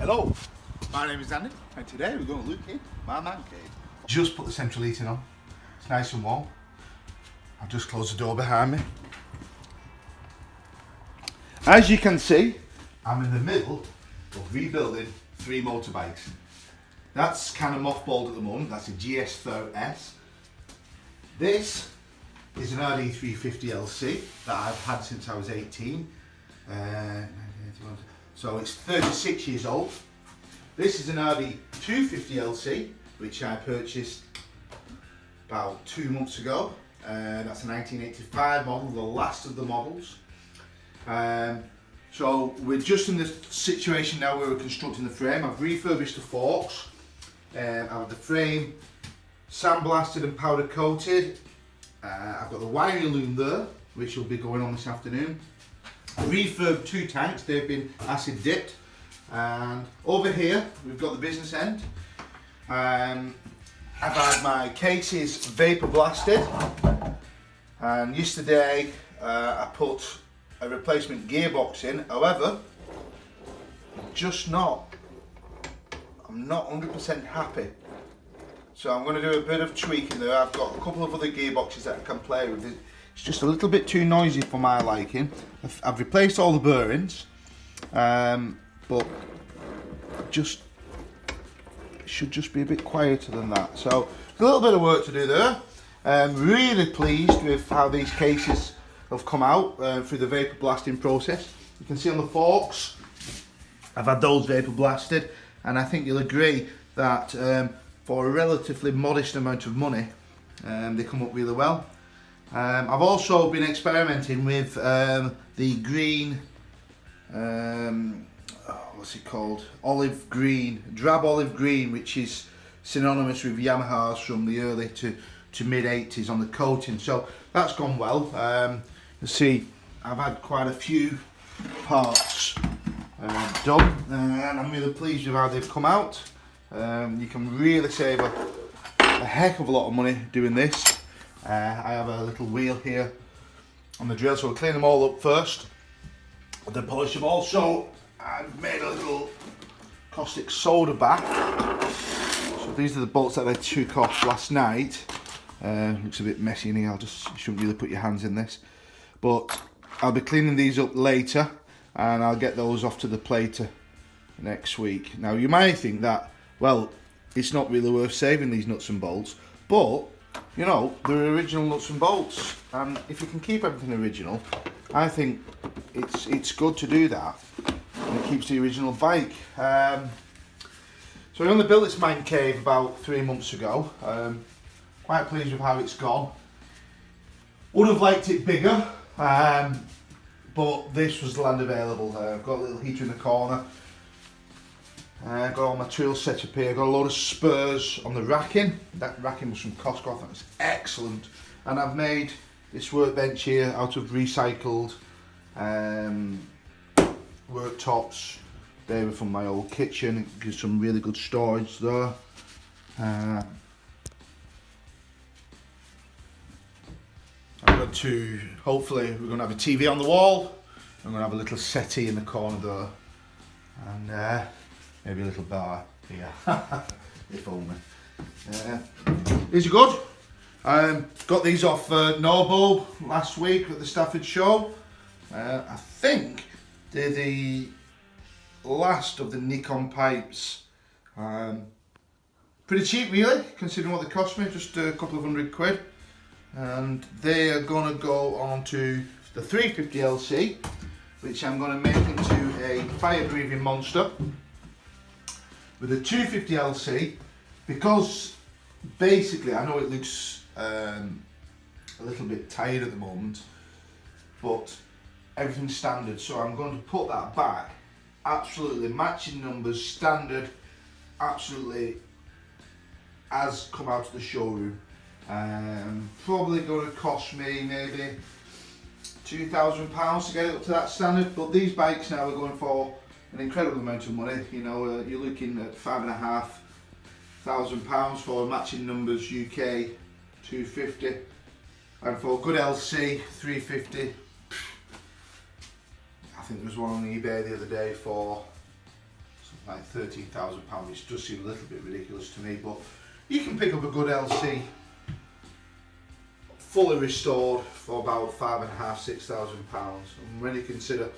Hello, my name is Andy and today we're going to look in my man cave. Just put the central heating on, it's nice and warm. I've just closed the door behind me. As you can see, I'm in the middle of rebuilding 3 motorbikes. That's kind of mothballed at the moment, that's a GS30S. This is an RD350LC that I've had since I was 18. So it's 36 years old. This is an RD350LC, which I purchased about 2 months ago. That's a 1985 model, the last of the models. So we're just in the situation now where we're constructing the frame. I've refurbished the forks. I have the frame sandblasted and powder coated. I've got the wiring loom there, which will be going on this afternoon. I refurbed 2 tanks, they've been acid dipped. And over here, we've got the business end. I've had my cases vapor blasted. And yesterday, I put a replacement gearbox in. However, I'm not 100% happy. So I'm going to do a bit of tweaking there. I've got a couple of other gearboxes that I can play with. It's just a little bit too noisy for my liking. I've replaced all the bearings, but it should just be a bit quieter than that. So a little bit of work to do there. Really pleased with how these cases have come out through the vapor blasting process. You can see on the forks, I've had those vapor blasted, and I think you'll agree that for a relatively modest amount of money, they come up really well. I've also been experimenting with the green, what's it called? Olive green, drab olive green, which is synonymous with Yamahas from the early to mid 80s on the coating. So that's gone well. You see, I've had quite a few parts done, and I'm really pleased with how they've come out. You can really save a heck of a lot of money doing this. I have a little wheel here on the drill, so we'll clean them all up first, then polish them all. So I've made a little caustic soda bath. So these are the bolts that I took off last night. Looks a bit messy in here, you shouldn't really put your hands in this. But I'll be cleaning these up later and I'll get those off to the plater next week. Now you might think that, well, it's not really worth saving these nuts and bolts, but you know, they're original nuts and bolts, and if you can keep everything original, I think it's good to do that, and it keeps the original bike. So I only built this ManCave about 3 months ago. Quite pleased with how it's gone. Would have liked it bigger, but this was the land available. I've got a little heater in the corner. I've got all my tools set up here. I've got a load of spurs on the racking. That racking was from Costco, that was excellent. And I've made this workbench here out of recycled worktops. They were from my old kitchen. It gives some really good storage there. I've got to, hopefully we're going to have a TV on the wall. I'm going to have a little settee in the corner there. And maybe a little bar here, if only. These are good. Got these off Norbo last week at the Stafford show. I think they're the last of the Nikon pipes. Pretty cheap really, considering what they cost me, just a couple of £100. And they are going to go on to the 350LC, which I'm going to make into a fire-breathing monster. With the 250LC, because basically I know it looks a little bit tired at the moment, but everything's standard, so I'm going to put that back. Absolutely matching numbers, standard, absolutely as come out of the showroom. Probably going to cost me maybe £2,000 to get it up to that standard, but these bikes now are going for an incredible amount of money. You know, you're looking at £5,500 for matching numbers UK 250, and for a good LC 350. I think there was one on eBay the other day for like £13,000, which does seem a little bit ridiculous to me, but you can pick up a good LC fully restored for about £5,500–6,000. And when you consider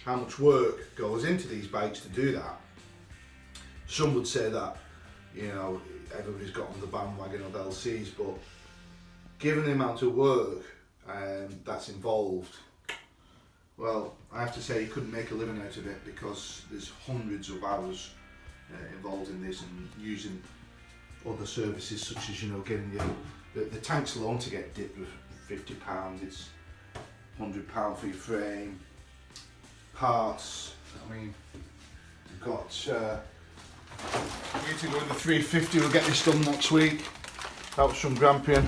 how much work goes into these bikes to do that, some would say that, you know, everybody's got on the bandwagon of LCs, but given the amount of work that's involved, well, I have to say you couldn't make a living out of it, because there's hundreds of hours involved in this, and using other services such as, you know, getting the tanks alone to get dipped with £50, it's £100 for your frame, parts. I mean, we've got need to go in the 350. We'll get this done next week. That was from Grampian.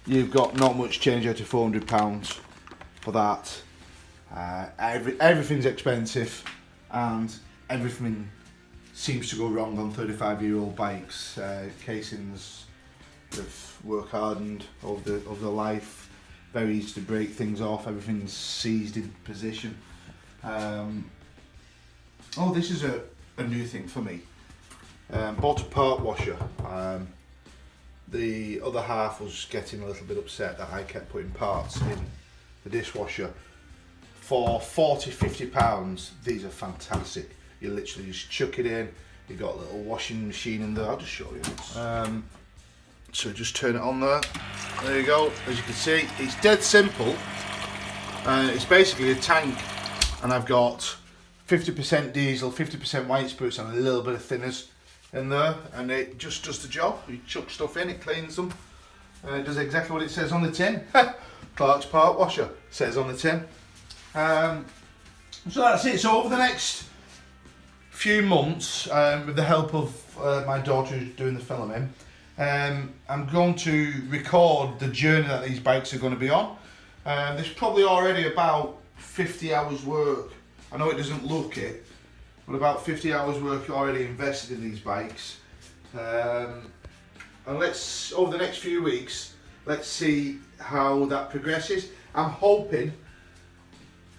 You've got not much change out of £400 for that. Everything's expensive, and everything seems to go wrong on 35-year-old bikes. Casings have work hardened over the life. Very easy to break things off. Everything's seized in position. Oh, this is a new thing for me. Bought a part washer. The other half was getting a little bit upset that I kept putting parts in the dishwasher. For £40–50, these are fantastic. You literally just chuck it in. You've got a little washing machine in there. I'll just show you this. So just turn it on there. There you go. As you can see, it's dead simple. It's basically a tank, and I've got 50% diesel, 50% white spirits, and a little bit of thinners in there, and it just does the job. You chuck stuff in, it cleans them, and it does exactly what it says on the tin. Clark's Part Washer says on the tin. So that's it. So over the next few months, with the help of my daughter who's doing the filming, I'm going to record the journey that these bikes are going to be on. There's probably already about 50 hours work. I know it doesn't look it, but about 50 hours work already invested in these bikes. And let's, over the next few weeks, let's see how that progresses. I'm hoping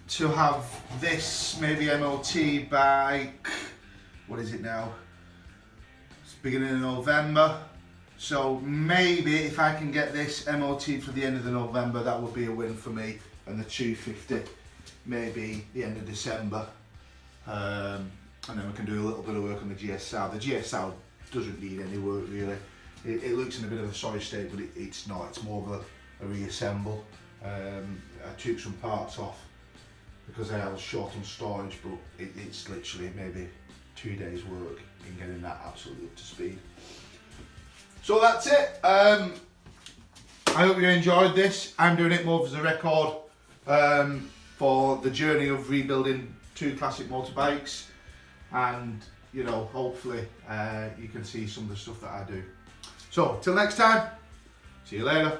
to have this maybe MOT by, what is it now? It's beginning of November. So maybe if I can get this MOT for the end of the November, that would be a win for me. And the 250, maybe the end of December. And then we can do a little bit of work on the GSR. The GSR doesn't need any work really. It looks in a bit of a sorry state, but it's not. It's more of a reassemble. I took some parts off because I was short on storage, but it's literally maybe 2 days work in getting that absolutely up to speed. So that's it. I hope you enjoyed this. I'm doing it more as a record for the journey of rebuilding 2 classic motorbikes, and you know, hopefully you can see some of the stuff that I do. So till next time, see you later.